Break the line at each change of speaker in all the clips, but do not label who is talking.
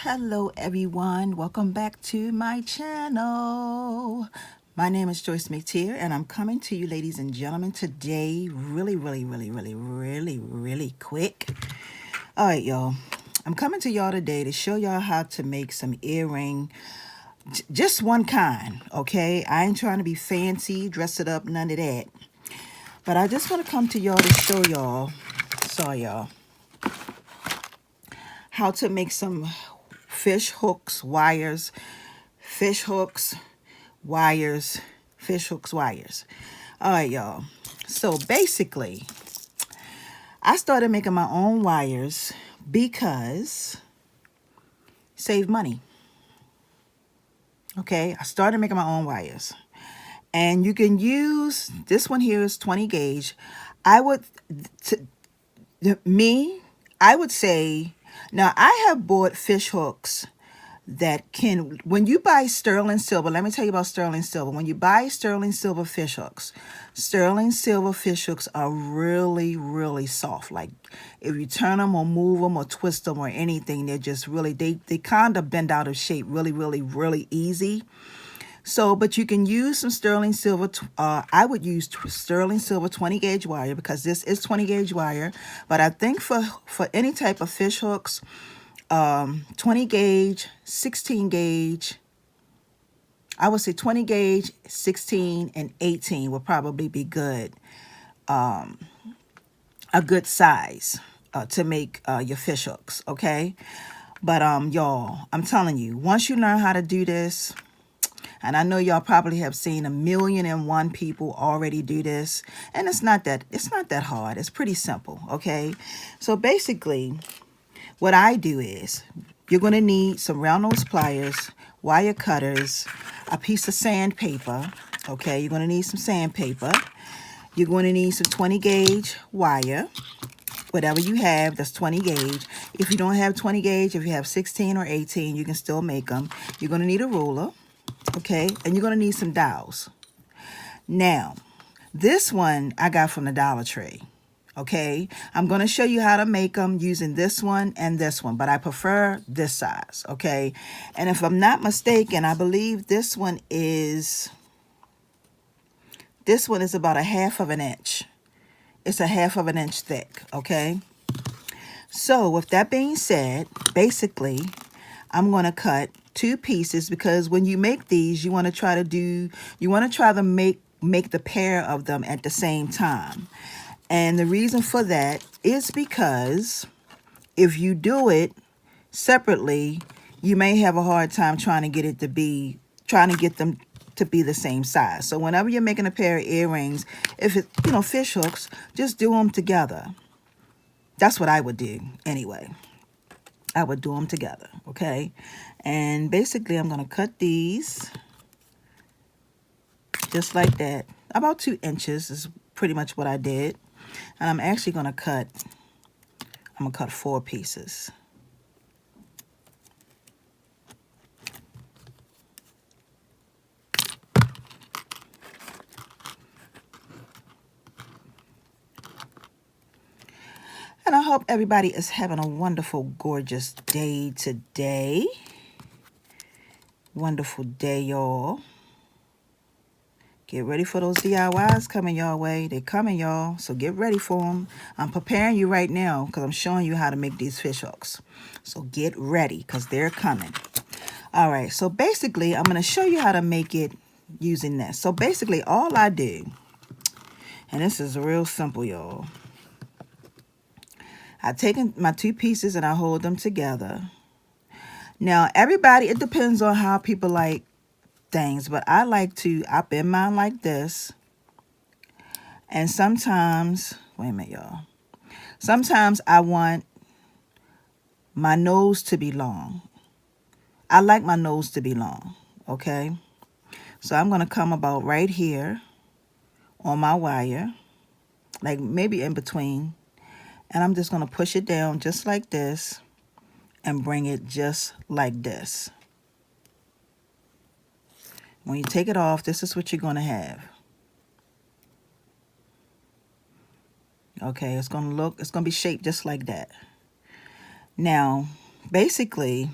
Hello everyone, welcome back to my channel. My name is Joyce McTeer and I'm coming to you, ladies and gentlemen, today really quick. All right, y'all, I'm coming to y'all today to show y'all how to make some earring, just one kind, okay? I ain't trying to be fancy, dress it up, none of that, but I just want to come to y'all to show y'all, sorry y'all, how to make some fish hooks, wires, fish hooks, wires, fish hooks, wires. All right, y'all. So basically, I started making my own wires because save money. Okay, I started making my own wires. And you can use, this one here is 20 gauge. I would, me, I would say, now I have bought fish hooks that can, when you buy sterling silver, let me tell you about sterling silver. When you buy sterling silver fish hooks are really soft. Like if you turn them or move them or twist them or anything, they're just really, they kind of bend out of shape really easy. So, but you can use some sterling silver. I would use sterling silver 20 gauge wire because this is 20 gauge wire. But I think for any type of fish hooks, 20 gauge, 16 gauge, I would say 20 gauge, 16, and 18 will probably be good. A good size to make your fish hooks, okay? But y'all, I'm telling you, once you learn how to do this, and I know y'all probably have seen 1,000,001 people already do this, and it's not that hard. It's pretty simple, okay? So basically, what I do is, you're going to need some round nose pliers, wire cutters, a piece of sandpaper, okay? You're going to need some sandpaper. You're going to need some 20 gauge wire, whatever you have that's 20 gauge. If you don't have 20 gauge, if you have 16 or 18, you can still make them. You're going to need a ruler, okay? And you're going to need some dowels. Now, this one I got from the Dollar Tree. Okay, I'm going to show you how to make them using this one and this one, but I prefer this size, okay? And if I'm not mistaken, I believe this one is about 1/2 of an inch. It's 1/2 of an inch thick, okay? So with that being said, basically, I'm going to cut 2 pieces because when you make these, you want to try to make the pair of them at the same time. And the reason for that is because if you do it separately, you may have a hard time trying to get them to be the same size. So whenever you're making a pair of earrings, if it's, fish hooks, just do them together. That's what I would do anyway. I would do them together, okay? And basically, I'm going to cut these just like that. About 2 inches is pretty much what I did. And I'm actually going to cut 4 pieces. And I hope everybody is having a wonderful, gorgeous day today. Wonderful day, y'all. Get ready for those DIYs coming your way. They're coming, y'all. So get ready for them. I'm preparing you right now because I'm showing you how to make these fish hooks. So get ready because they're coming. All right. So basically, I'm going to show you how to make it using this. So basically, all I do, and this is real simple, y'all. I take my 2 pieces and I hold them together. Now, everybody, it depends on how people like things, but I bend mine like this. And sometimes, wait a minute, y'all. Sometimes I want my nose to be long. I like my nose to be long, okay? So I'm going to come about right here on my wire, like maybe in between. And I'm just going to push it down just like this and bring it just like this. When you take it off, this is what you're going to have. Okay, it's going to be shaped just like that. Now, basically,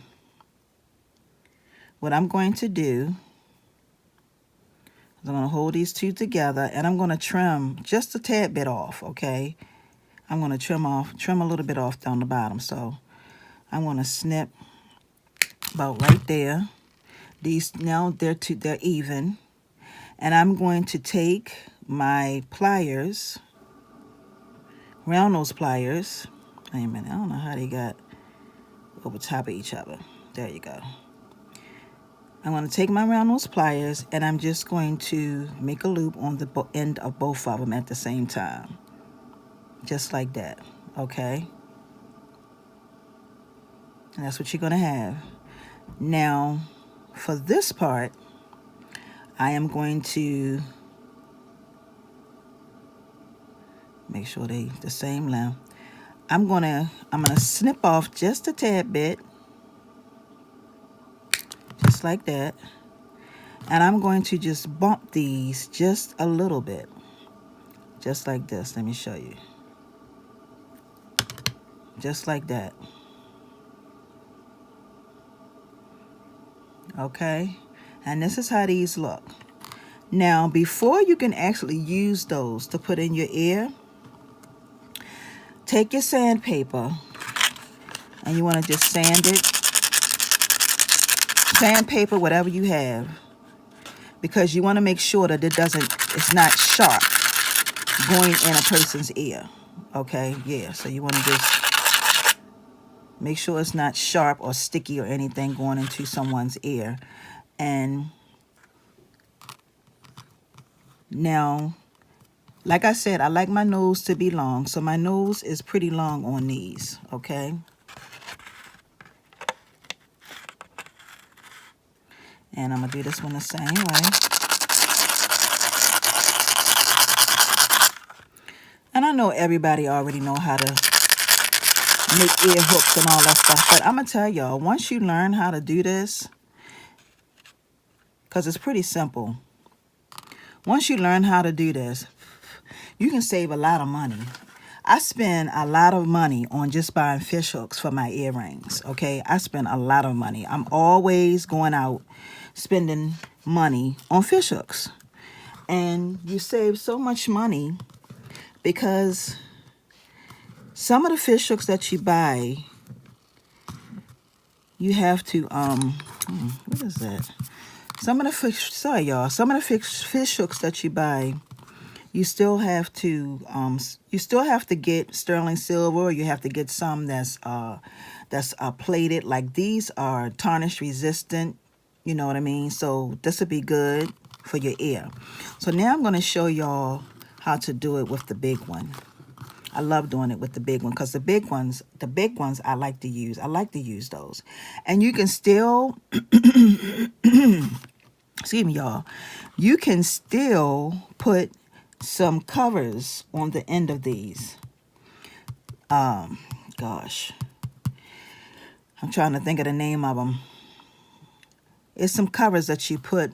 what I'm going to do is I'm going to hold these two together, and I'm going to trim just a tad bit off, okay? I'm going to trim a little bit off down the bottom. So I'm going to snip about right there. These now they're even. And I'm going to take my pliers, round nose pliers. Wait a minute, I don't know how they got over top of each other. There you go. I'm going to take my round nose pliers, and I'm just going to make a loop on the end of both of them at the same time. Just like that, okay? And that's what you're going to have. Now, for this part, I am going to make sure they the same length. I'm gonna snip off just a tad bit, just like that. And I'm going to just bump these just a little bit, just like this. Let me show you. Just like that. Okay, and this is how these look. Now, before you can actually use those to put in your ear, take your sandpaper, and you want to just sand it. Sandpaper, whatever you have, because you want to make sure that it's not sharp going in a person's ear. Okay, yeah, so you want to just make sure it's not sharp or sticky or anything going into someone's ear. And now, like I said, I like my nose to be long, so my nose is pretty long on these, okay? And I'm going to do this one the same way. And I know everybody already know how to make ear hooks and all that stuff, but I'm going to tell y'all, once you learn how to do this, because it's pretty simple, once you learn how to do this, you can save a lot of money. I spend a lot of money on just buying fish hooks for my earrings, okay? I spend a lot of money. I'm always going out spending money on fish hooks. And you save so much money because some of the fish hooks that you buy, you have to, what is that? Some of the fish hooks that you buy, you still have to get sterling silver, or you have to get some that's plated. Like these are tarnish resistant, you know what I mean? So this would be good for your ear. So now I'm going to show y'all how to do it with the big one. I love doing it with the big one because the big ones I like to use. I like to use those. And you can still, excuse me, y'all, you can still put some covers on the end of these. Gosh, I'm trying to think of the name of them. It's some covers that you put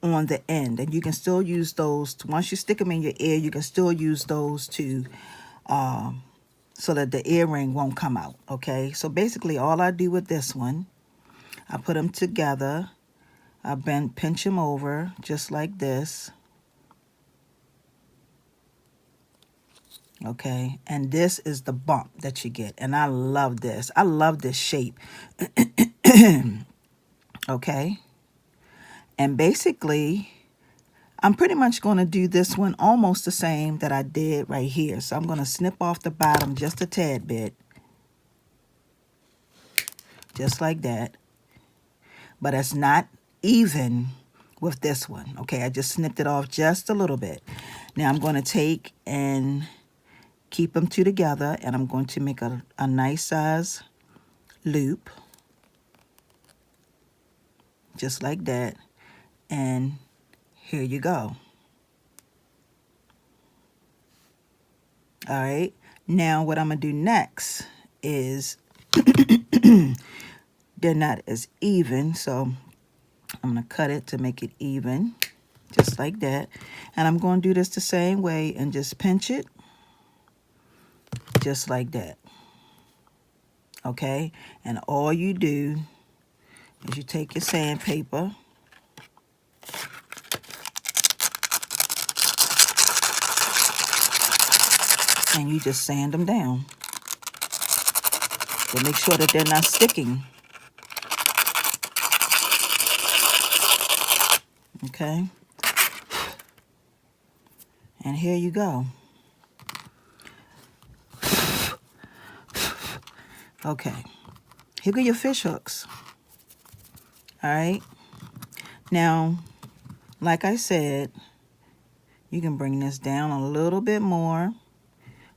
on the end, and you can still use those once you stick them in your ear. You can still use those to so that the earring won't come out. Okay, so basically all I do with this one, I put them together, I pinch them over just like this. Okay, and this is the bump that you get, and I love this. I love this shape. Okay, and basically I'm pretty much going to do this one almost the same that I did right here. So I'm going to snip off the bottom just a tad bit, just like that, but it's not even with this one. Okay, I just snipped it off just a little bit. Now I'm going to take and keep them two together, and I'm going to make a nice size loop, just like that, and here you go. All right, now what I'm going to do next is, they're not as even, so I'm going to cut it to make it even, just like that, and I'm going to do this the same way and just pinch it, just like that. Okay, and all you do is you take your sandpaper and you just sand them down to make sure that they're not sticking. Okay. And here you go. Okay. Here go your fish hooks. All right. Now, like I said, you can bring this down a little bit more,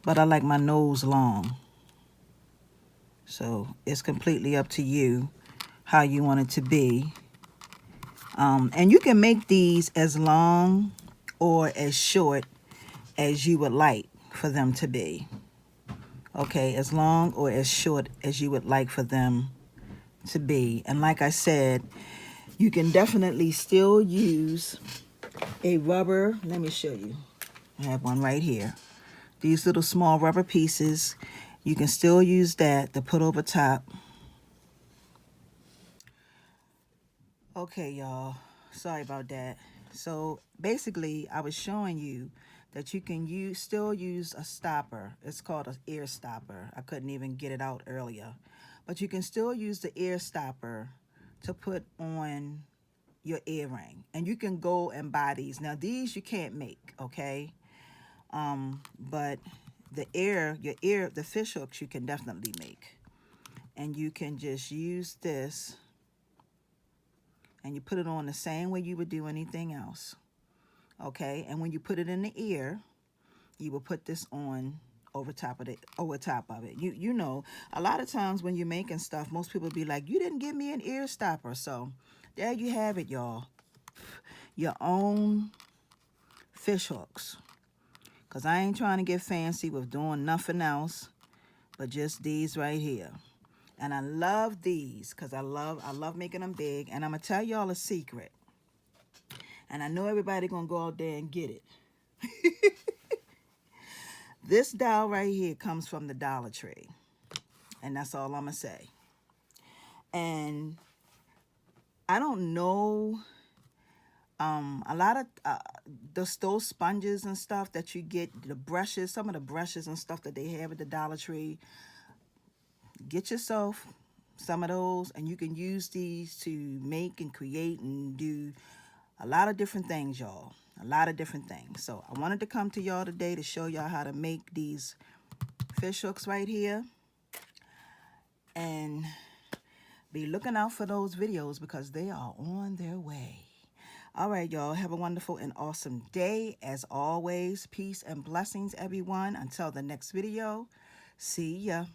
but I like my nose long. So it's completely up to you how you want it to be. And you can make these as long or as short as you would like for them to be. Okay, as long or as short as you would like for them to be. And like I said, you can definitely still use a rubber. Let me show you. I have one right here. These little small rubber pieces, you can still use that to put over top. Okay, y'all. Sorry about that. So basically, I was showing you that you can still use a stopper. It's called an ear stopper. I couldn't even get it out earlier. But you can still use the ear stopper to put on your earring. And you can go and buy these. Now, these you can't make, okay? But the fish hooks you can definitely make. And you can just use this and you put it on the same way you would do anything else. Okay, and when you put it in the ear, you will put this on over top of it. You know, a lot of times when you're making stuff, most people be like, you didn't give me an ear stopper. So there you have it, y'all. Your own fish hooks. Because I ain't trying to get fancy with doing nothing else but just these right here. And I love these because I love making them big. And I'm going to tell y'all a secret. And I know everybody going to go out there and get it. This dowel right here comes from the Dollar Tree. And that's all I'm going to say. And I don't know, a lot of those sponges and stuff that you get, the brushes, some of the brushes and stuff that they have at the Dollar Tree, get yourself some of those and you can use these to make and create and do a lot of different things, y'all. A lot of different things. So I wanted to come to y'all today to show y'all how to make these fish hooks right here. And be looking out for those videos because they are on their way. All right, y'all. Have a wonderful and awesome day. As always, peace and blessings, everyone. Until the next video, see ya.